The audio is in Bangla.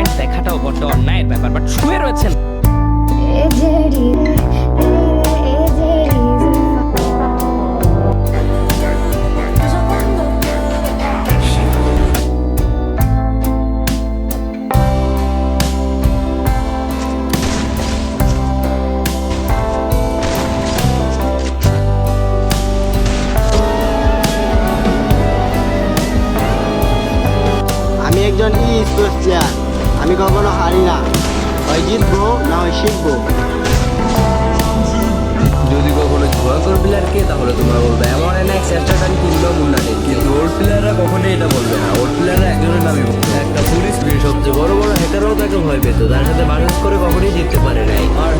পয়েন্ট দেখাটাও বড্ড অন্যায়ের ব্যাপার, বাট শুয়ে রয়েছেন। আমি একজন স্পোর্টস প্লেয়ার, আমি কখনো হারি না, হয় জিতবো না হয় শিখবো। যদি কখনো ভয়ঙ্কর প্লেয়ারকে তাহলে তোমরা বলবে এমন নেক্সট এক্সট্রা কিংবা মুন্নাটি, কিন্তু ওল্ড প্লেয়াররা কখনোই এটা বলবে না। ওল্ড প্লেয়াররা একজনের নামই বলবে। একটা পুলিশ সবচেয়ে বড় বড় হ্যাকারও তাকে ভয় পেত, তার সাথে বাংলাদেশ করে কখনোই জিততে পারে নাই। আর